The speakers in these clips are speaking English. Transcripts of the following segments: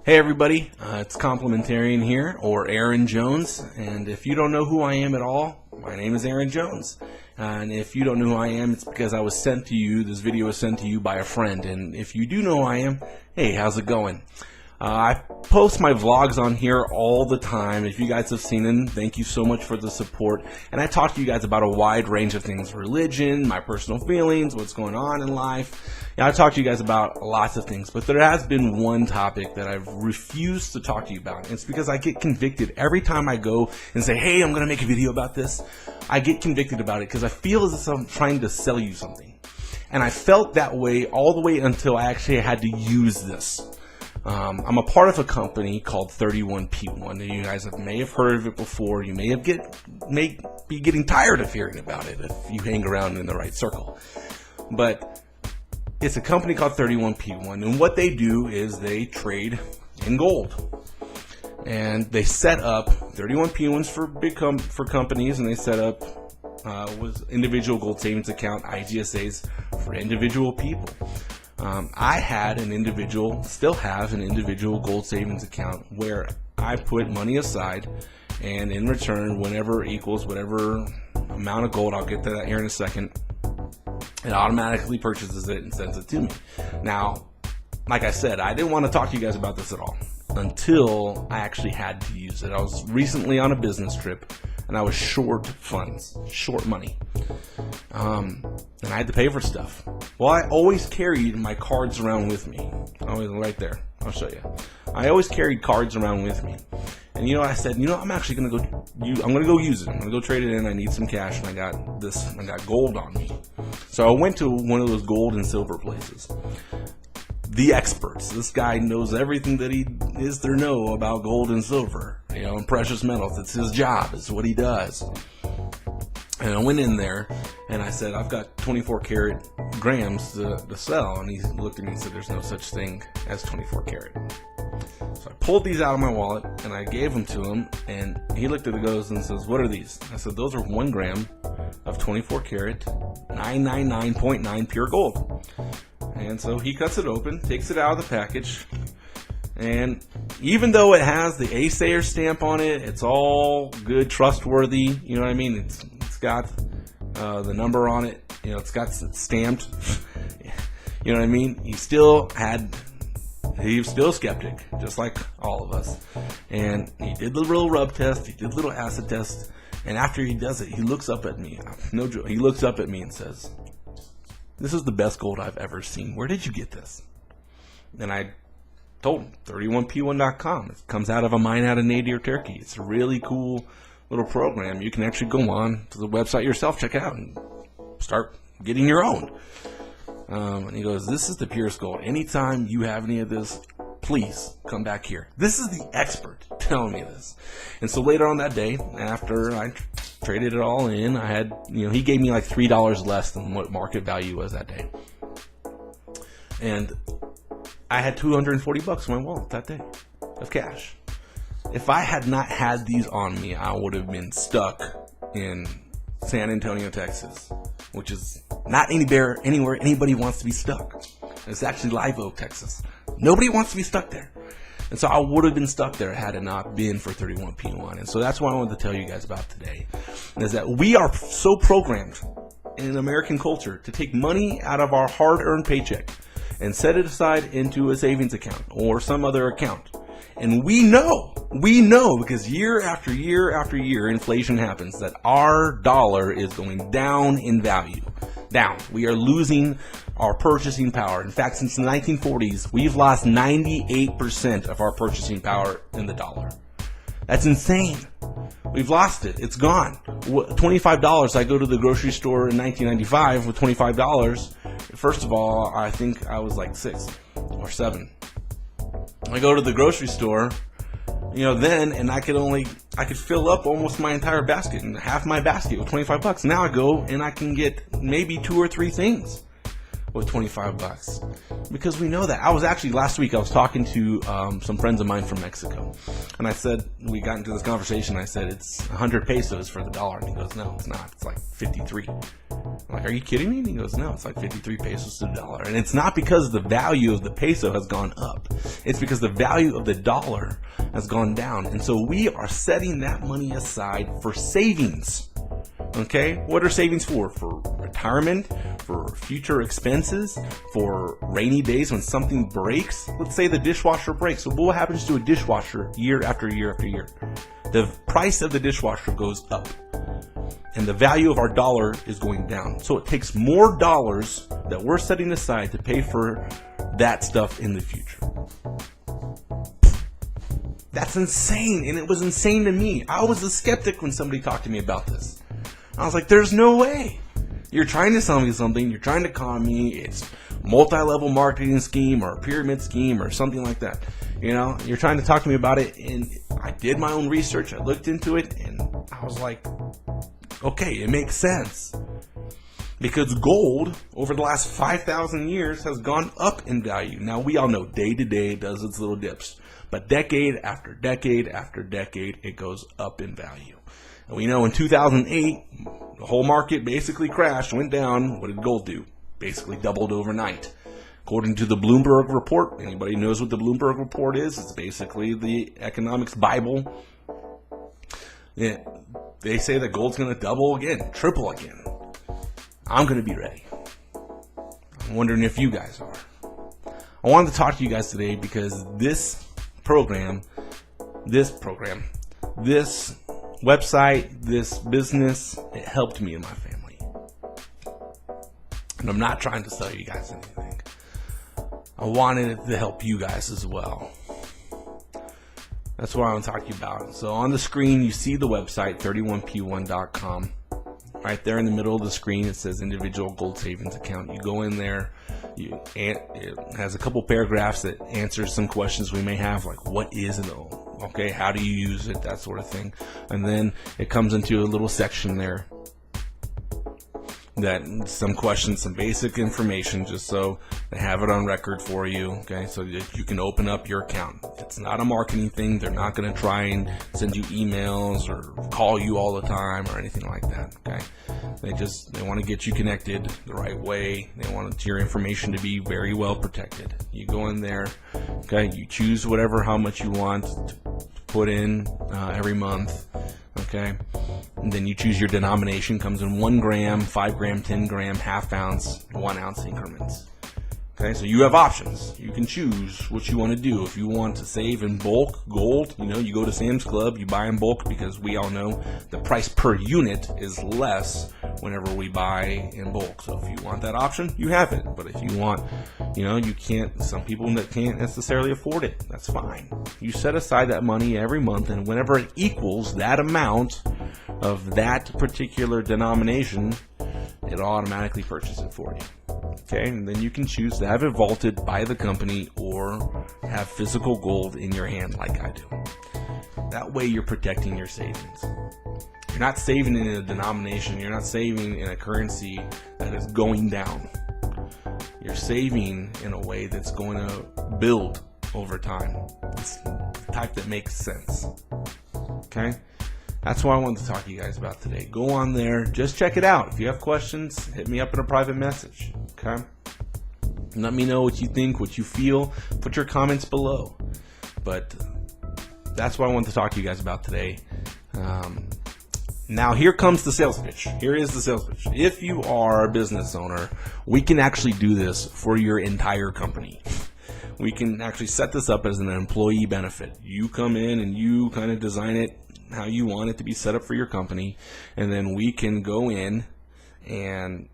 Hey everybody, it's Complementarian here, or Aaron Jones, and if you don't know who I am at all, my name is Aaron Jones. And if you don't know who I am, it's because I was sent to you, this video was sent to you by a friend, and if you do know who I am, hey, how's it going? I post my vlogs on here all the time. If you guys have seen them, thank you so much for the support. And I talk to you guys about a wide range of things: religion, my personal feelings, what's going on in life. I talk to you guys about lots of things, but there has been one topic that I've refused to talk to you about. And it's because I get convicted every time I go and say, hey, I'm going to make a video about this. I get convicted about it because I feel as if I'm trying to sell you something. And I felt that way all the way until I actually had to use this. I'm a part of a company called 31P1. You guys may have heard of it before. You may be getting tired of hearing about it if you hang around in the right circle. But it's a company called 31P1, and what they do is they trade in gold. And they set up 31P1s for companies, and they set up with individual gold savings account, IGSAs, for individual people. I had an individual, still have an individual gold savings account where I put money aside, and in return, whenever it equals whatever amount of gold, I'll get to that here in a second, it automatically purchases it and sends it to me. Now, like I said, I didn't want to talk to you guys about this at all until I actually had to use it. I was recently on a business trip and I was short funds, short money. And I had to pay for stuff. Well, I always carried my cards around with me. Always right there. I'll show you. I always carried cards around with me. And I said, I'm actually going to go use it. I'm going to go trade it in. I need some cash, and I got gold on me. So I went to one of those gold and silver places. The experts. This guy knows everything that he is to know about gold and silver, and precious metals. It's his job. It's what he does. And I went in there and I said, I've got 24 karat grams to sell. And he looked at me and said, there's no such thing as 24 karat. So I pulled these out of my wallet and I gave them to him, and he looked at the goes and says, what are these? I said, those are 1 gram of 24 karat 999.9 pure gold. And so he cuts it open, takes it out of the package, and even though it has the Asayer stamp on it, it's all good, trustworthy, you know what I mean? It's got the number on it, it's stamped, you know what I mean? He was still skeptic, just like all of us. And he did the little rub test, he did the little acid test, and after he does it, he looks up at me, no joke, he looks up at me and says, this is the best gold I've ever seen. Where did you get this? And I told him, 31p1.com. It comes out of a mine out of Nadir, Turkey. It's a really cool little program. You can actually go on to the website yourself, check it out, and start getting your own. And he goes, this is the purest gold. Anytime you have any of this, please come back here. This is the expert telling me this. And so later on that day, after I traded it all in, I had, he gave me like $3 less than what market value was that day. And I had $240 in my wallet that day of cash. If I had not had these on me, I would have been stuck in San Antonio, Texas, which is not anywhere anybody wants to be stuck. It's actually Live Oak, Texas. Nobody wants to be stuck there. And so I would have been stuck there had it not been for 31P1. And so that's what I wanted to tell you guys about today, is that we are so programmed in American culture to take money out of our hard-earned paycheck and set it aside into a savings account or some other account. And we know because year after year after year, inflation happens, that our dollar is going down in value. Down. We are losing our purchasing power. In fact, since the 1940s, we've lost 98% of our purchasing power in the dollar. That's insane. We've lost it. It's gone. $25. I go to the grocery store in 1995 with $25. First of all, I think I was like 6 or 7. I go to the grocery store, then, and I could fill up almost my entire basket, and half my basket with $25. Now I go and I can get maybe 2 or 3 things with $25, because we know that. Last week I was talking to some friends of mine from Mexico, and I said, we got into this conversation, I said, it's 100 pesos for the dollar, and he goes, no, it's not, it's like 53. I'm like, are you kidding me? And he goes, no, it's like 53 pesos to the dollar. And it's not because the value of the peso has gone up. It's because the value of the dollar has gone down. And so we are setting that money aside for savings. Okay? What are savings for? For retirement, for future expenses, for rainy days when something breaks. Let's say the dishwasher breaks. So what happens to a dishwasher year after year after year? The price of the dishwasher goes up, and the value of our dollar is going down. So it takes more dollars that we're setting aside to pay for that stuff in the future. That's insane, and it was insane to me. I was a skeptic when somebody talked to me about this. I was like, there's no way. You're trying to sell me something, you're trying to con me, it's multi-level marketing scheme or a pyramid scheme or something like that. You know, you're trying to talk to me about it, and I did my own research, I looked into it, and I was like, okay, it makes sense. Because gold, over the last 5,000 years, has gone up in value. Now, we all know day to day it does its little dips. But decade after decade after decade, it goes up in value. And we know in 2008, the whole market basically crashed, went down. What did gold do? Basically doubled overnight. According to the Bloomberg report, anybody knows what the Bloomberg report is? It's basically the economics Bible. Yeah, they say that gold's going to double again, triple again. I'm going to be ready. I'm wondering if you guys are. I wanted to talk to you guys today because this program, this website, this business, it helped me and my family. And I'm not trying to sell you guys anything. I wanted it to help you guys as well. That's what I want to talk to you about. So on the screen, you see the website, 31p1.com. Right there in the middle of the screen, it says individual gold savings account. You go in there. It has a couple paragraphs that answers some questions we may have, like what is it all? Okay, how do you use it? That sort of thing. And then it comes into a little section there that some questions, some basic information, just so they have it on record for you, okay, so that you can open up your account. It's not a marketing thing. They're not going to try and send you emails or call you all the time or anything like that, okay? They want to get you connected the right way. They want your information to be very well protected. You go in there, okay, you choose how much you want to put in every month, okay? And then you choose your denomination. Comes in 1 gram, 5 gram, 10 gram, half ounce, 1 ounce increments. Okay, so you have options. You can choose what you want to do. If you want to save in bulk gold, you go to Sam's Club, you buy in bulk, because we all know the price per unit is less whenever we buy in bulk. So if you want that option, you have it. But if you want, you can't, some people that can't necessarily afford it, that's fine. You set aside that money every month, and whenever it equals that amount of that particular denomination, it'll automatically purchase it for you. Okay, and then you can choose to have it vaulted by the company or have physical gold in your hand like I do. That way you're protecting your savings. You're not saving in a denomination, you're not saving in a currency that is going down. You're saving in a way that's going to build over time. It's the type that makes sense. Okay? That's what I wanted to talk to you guys about today. Go on there, just check it out. If you have questions, hit me up in a private message, okay? Let me know what you think, what you feel. Put your comments below. But that's what I wanted to talk to you guys about today. Now here comes the sales pitch. Here is the sales pitch. If you are a business owner, we can actually do this for your entire company. We can actually set this up as an employee benefit. You come in and you kind of design it how you want it to be set up for your company, and then we can go in and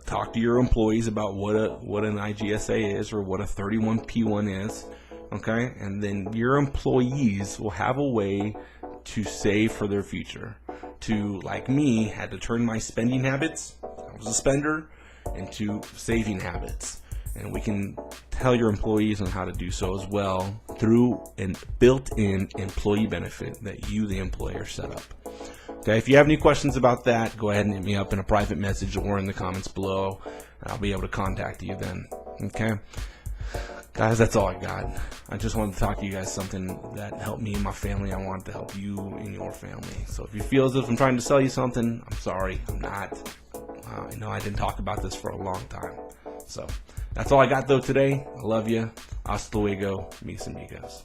talk to your employees about what an IGSA is or what a 31P1 is, okay? And then your employees will have a way to save for their future. To, like me, had to turn my spending habits, I was a spender, into saving habits. And we can tell your employees on how to do so as well through a built-in employee benefit that you, the employer, set up. Okay, if you have any questions about that, go ahead and hit me up in a private message or in the comments below, and I'll be able to contact you then. Okay? Guys, that's all I got. I just wanted to talk to you guys something that helped me and my family. I wanted to help you and your family. So if you feel as if I'm trying to sell you something, I'm sorry. I'm not. I know I didn't talk about this for a long time. So that's all I got though today. I love you. Hasta luego. Mis amigos.